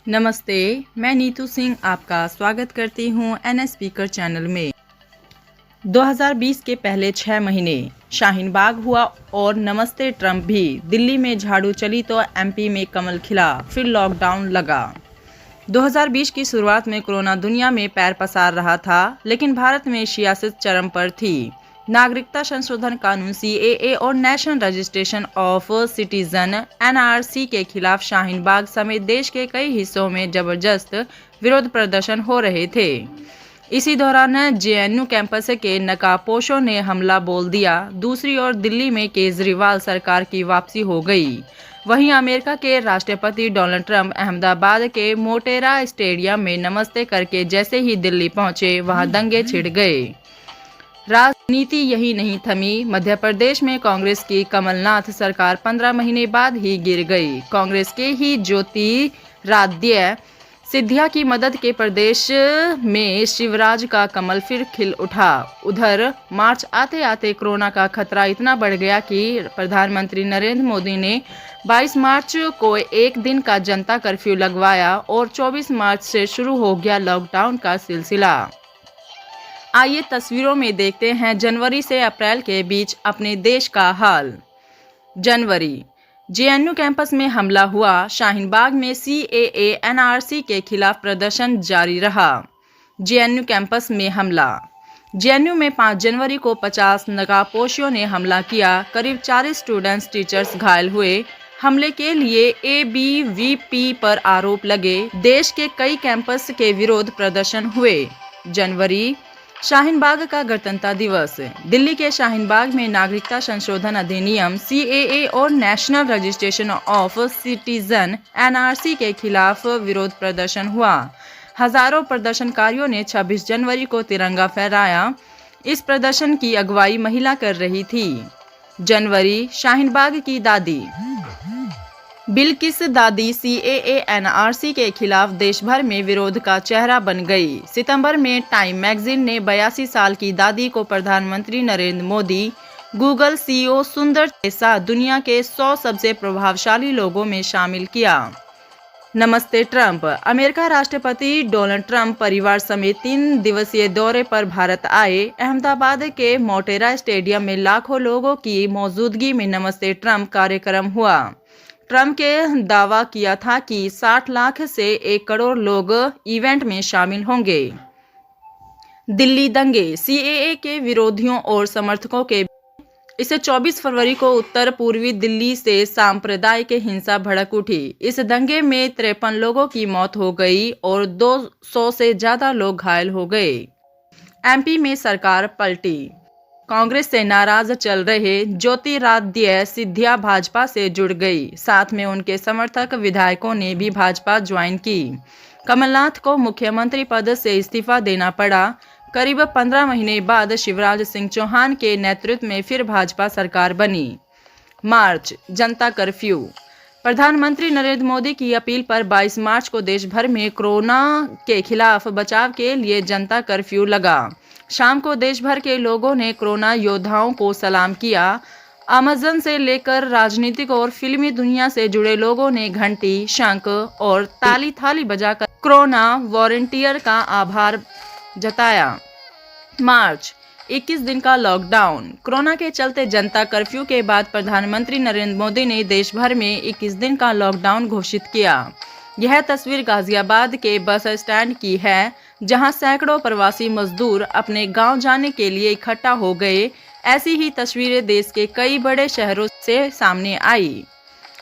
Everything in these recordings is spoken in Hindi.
नमस्ते, मैं नीतू सिंह आपका स्वागत करती हूँ एनएस स्पीकर चैनल में। 2020 के पहले 6 महीने शाहीन बाग हुआ और नमस्ते ट्रंप भी। दिल्ली में झाड़ू चली तो एमपी में कमल खिला, फिर लॉकडाउन लगा। 2020 की शुरुआत में कोरोना दुनिया में पैर पसार रहा था, लेकिन भारत में सियासत चरम पर थी। नागरिकता संशोधन कानून CAA और national registration of citizen NRC के खिलाफ शाहीन बाग समेत देश के कई हिस्सों में जबरदस्त विरोध प्रदर्शन हो रहे थे। इसी दौरान JNU कैंपस के नकाबपोशों ने हमला बोल दिया। दूसरी ओर दिल्ली में केजरीवाल सरकार की वापसी हो गई। वहीं अमेरिका के राष्ट्रपति डोनाल्ड ट्रंप अहमदाबाद के मोटेरा स्टेडियम में नमस्ते करके जैसे ही दिल्ली पहुंचे, वहां दंगे छिड़ गए। राजनीति यही नहीं थमी। मध्य प्रदेश में कांग्रेस की कमलनाथ सरकार 15 महीने बाद ही गिर गई। कांग्रेस के ही ज्योतिरादित्य सिंधिया की मदद के प्रदेश में शिवराज का कमल फिर खिल उठा। उधर मार्च आते आते कोरोना का खतरा इतना बढ़ गया कि प्रधानमंत्री नरेंद्र मोदी ने 22 मार्च को एक दिन का जनता कर्फ्यू लगवाया और 24 मार्च से शुरू हो गया लॉकडाउन का सिलसिला। आइए तस्वीरों में देखते हैं जनवरी से अप्रैल के बीच अपने देश का हाल। जनवरी, JNU कैंपस में हमला हुआ। शाहीन बाग में CAA NRC के खिलाफ प्रदर्शन जारी रहा। JNU कैंपस में हमला। JNU में 5 जनवरी को 50 नकाबपोशियों ने हमला किया। करीब 40 स्टूडेंट्स टीचर्स घायल हुए। हमले के लिए ABVP पर आरोप लगे। देश के कई कैंपस के विरोध प्रदर्शन हुए। जनवरी, शाहीन बाग का गणतंत्र दिवस। दिल्ली के शाहीन बाग में नागरिकता संशोधन अधिनियम CAA और national registration of citizen NRC के खिलाफ विरोध प्रदर्शन हुआ। हजारों प्रदर्शनकारियों ने 26 जनवरी को तिरंगा फहराया। इस प्रदर्शन की अगुवाई महिला कर रही थी। जनवरी, शाहीन बाग की दादी। बिल्किस दादी CAA NRC के खिलाफ देश भर में विरोध का चेहरा बन गई। सितंबर में टाइम मैगजीन ने 82 साल की दादी को प्रधानमंत्री नरेंद्र मोदी, गूगल CEO सुंदर के साथ दुनिया के 100 सबसे प्रभावशाली लोगों में शामिल किया। नमस्ते ट्रंप। अमेरिका राष्ट्रपति डोनाल्ड ट्रंप परिवार समेत 3 दिवसीय दौरे पर भारत आए। अहमदाबाद के मोटेरा स्टेडियम में लाखों लोगों की मौजूदगी में नमस्ते ट्रंप कार्यक्रम हुआ। ट्रंप के दावा किया था कि 60 लाख से 1 करोड़ लोग इवेंट में शामिल होंगे। दिल्ली दंगे। CAA के विरोधियों और समर्थकों के इसे 24 फरवरी को उत्तर पूर्वी दिल्ली से सांप्रदायिक हिंसा भड़क उठी। इस दंगे में 53 लोगों की मौत हो गई और 200 से ज्यादा लोग घायल हो गए। MP में सरकार पलटी। कांग्रेस से नाराज चल रहे ज्योतिरादित्य सिंधिया भाजपा से जुड़ गई। साथ में उनके समर्थक विधायकों ने भी भाजपा ज्वाइन की। कमलनाथ को मुख्यमंत्री पद से इस्तीफा देना पड़ा। करीब 15 महीने बाद शिवराज सिंह चौहान के नेतृत्व में फिर भाजपा सरकार बनी। मार्च, जनता कर्फ्यू। प्रधानमंत्री नरेंद्र मोदी की अपील पर 22 मार्च को देश भर में कोरोना के खिलाफ बचाव के लिए जनता कर्फ्यू लगा। शाम को देश भर के लोगों ने कोरोना योद्धाओं को सलाम किया। अमेजन से लेकर राजनीतिक और फिल्मी दुनिया से जुड़े लोगों ने घंटी, शंख और ताली थाली बजाकर कोरोना वॉलंटियर का आभार जताया। मार्च, 21 दिन का लॉकडाउन। कोरोना के चलते जनता कर्फ्यू के बाद प्रधानमंत्री नरेंद्र मोदी ने देश भर में 21 दिन का लॉकडाउन घोषित किया। यह तस्वीर गाजियाबाद के बस स्टैंड की है, जहां सैकड़ों प्रवासी मजदूर अपने गांव जाने के लिए इकट्ठा हो गए। ऐसी ही तस्वीरें देश के कई बड़े शहरों से सामने आई।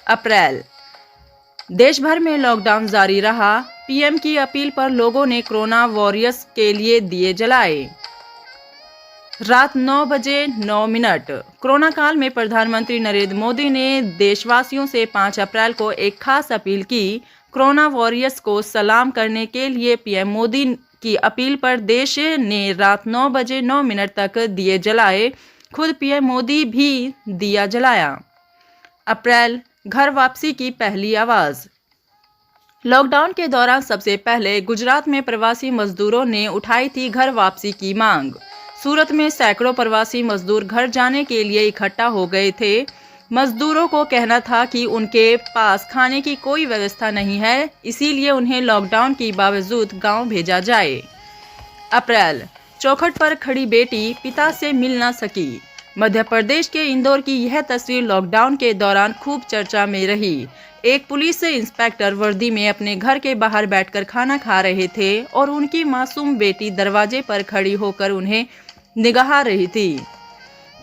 अप्रैल, देश भर में लॉकडाउन जारी रहा। PM की अपील पर लोगों ने कोरोना वॉरियर्स के लिए दिए जलाए। रात 9 बजे 9 मिनट। कोरोना काल में प्रधानमंत्री नरेंद्र मोदी ने देशवासियों से 5 अप्रैल को एक खास अपील की। कोरोना वॉरियर्स को सलाम करने के लिए PM मोदी की अपील पर देश ने रात 9 बजे 9 मिनट तक दिए जलाए। खुद PM मोदी भी दिया जलाया। अप्रैल, घर वापसी की पहली आवाज। लॉकडाउन के दौरान सबसे पहले गुजरात में प्रवासी मजदूरों ने उठाई थी घर वापसी की मांग। सूरत में सैकड़ों प्रवासी मजदूर घर जाने के लिए इकट्ठा हो गए थे। मजदूरों को कहना था कि उनके पास खाने की कोई व्यवस्था नहीं है, इसीलिए उन्हें लॉकडाउन के बावजूद गांव भेजा जाए। अप्रैल, चौखट पर खड़ी बेटी पिता से मिल ना सकी। मध्य प्रदेश के इंदौर की यह तस्वीर लॉकडाउन के दौरान खूब चर्चा में रही। एक पुलिस इंस्पेक्टर वर्दी में अपने घर के बाहर बैठकर खाना खा रहे थे और उनकी मासूम बेटी दरवाजे पर खड़ी होकर उन्हें निगाह रही थी।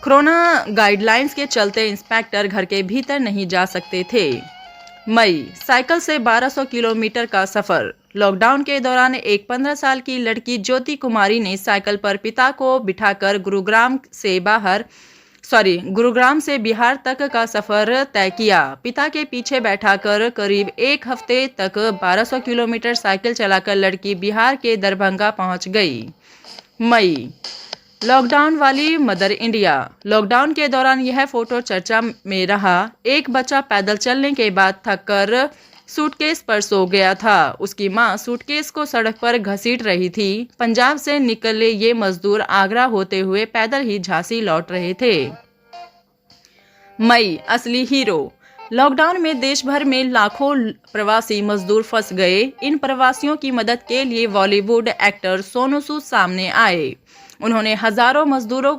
कोरोना गाइडलाइंस के चलते इंस्पेक्टर घर के भीतर नहीं जा सकते थे। मई, साइकिल से 1200 किलोमीटर का सफर। लॉकडाउन के दौरान एक 15 साल की लड़की ज्योति कुमारी ने साइकिल पर पिता को बिठाकर गुरुग्राम से बिहार तक का सफर तय किया। पिता के पीछे बैठाकर करीब एक हफ्ते तक 1200 किलोमीटर साइकिल चलाकर लड़की बिहार के दरभंगा पहुंच गई। मई, लॉकडाउन वाली मदर इंडिया। लॉकडाउन के दौरान यह फोटो चर्चा में रहा। एक बच्चा पैदल चलने के बाद थककर सूटकेस पर सो गया था। उसकी मां सूटकेस को सड़क पर घसीट रही थी। पंजाब से निकले ये मजदूर आगरा होते हुए पैदल ही झांसी लौट रहे थे। मई, असली हीरो। लॉकडाउन में देश भर में लाखों प्रवासी मजदूर फंस गए। इन प्रवासियों की मदद के लिए बॉलीवुड एक्टर सोनू सूद सामने आए। उन्होंने हजारों मजदूरों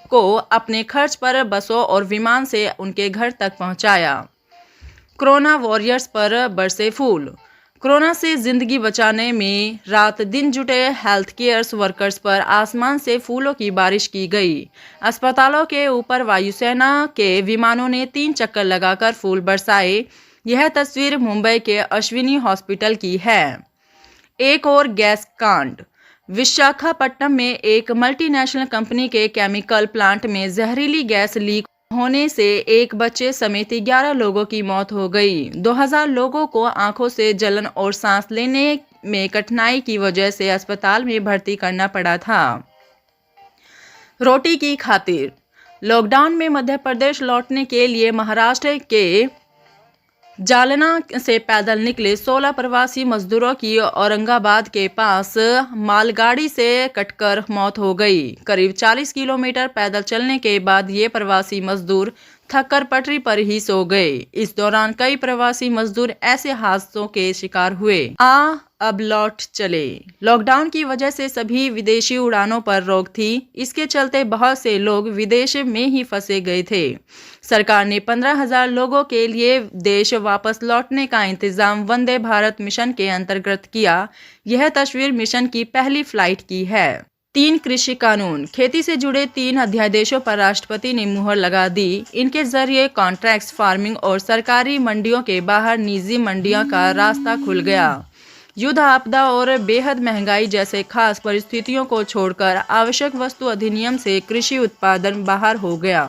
को अपने खर्च पर बसों और विमान से उनके घर तक पहुंचाया। कोरोना वॉरियर्स पर बरसे फूल। कोरोना से जिंदगी बचाने में रात दिन जुटे हेल्थ केयर वर्कर्स पर आसमान से फूलों की बारिश की गई। अस्पतालों के ऊपर वायुसेना के विमानों ने 3 चक्कर लगाकर फूल बरसाए। यह तस्वीर मुंबई के अश्विनी हॉस्पिटल की है। एक और गैस कांड। विशाखापट्टनम में एक मल्टीनेशनल कंपनी के केमिकल प्लांट में जहरीली गैस लीक होने से एक बच्चे समेत 11 लोगों की मौत हो गई। 2000 लोगों को आंखों से जलन और सांस लेने में कठिनाई की वजह से अस्पताल में भर्ती करना पड़ा था। रोटी की खातिर। लॉकडाउन में मध्य प्रदेश लौटने के लिए महाराष्ट्र के जालना से पैदल निकले 16 प्रवासी मजदूरों की औरंगाबाद के पास मालगाड़ी से कटकर मौत हो गई। करीब 40 किलोमीटर पैदल चलने के बाद ये प्रवासी मजदूर थककर पटरी पर ही सो गए। इस दौरान कई प्रवासी मजदूर ऐसे हादसों के शिकार हुए। अब लौट चले। लॉकडाउन की वजह से सभी विदेशी उड़ानों पर रोक थी। इसके चलते बहुत से लोग विदेश में ही फंसे गए थे। सरकार ने 15,000 लोगों के लिए देश वापस लौटने का इंतजाम वंदे भारत मिशन के अंतर्गत किया। यह तस्वीर मिशन की पहली फ्लाइट की है। 3 कृषि कानून। खेती से जुड़े 3 अध्यादेशों पर राष्ट्रपति ने मुहर लगा दी। इनके जरिए कॉन्ट्रैक्ट फार्मिंग और सरकारी मंडियों के बाहर निजी मंडियों का रास्ता खुल गया। युद्ध, आपदा और बेहद महंगाई जैसे खास परिस्थितियों को छोड़कर आवश्यक वस्तु अधिनियम से कृषि उत्पादन बाहर हो गया।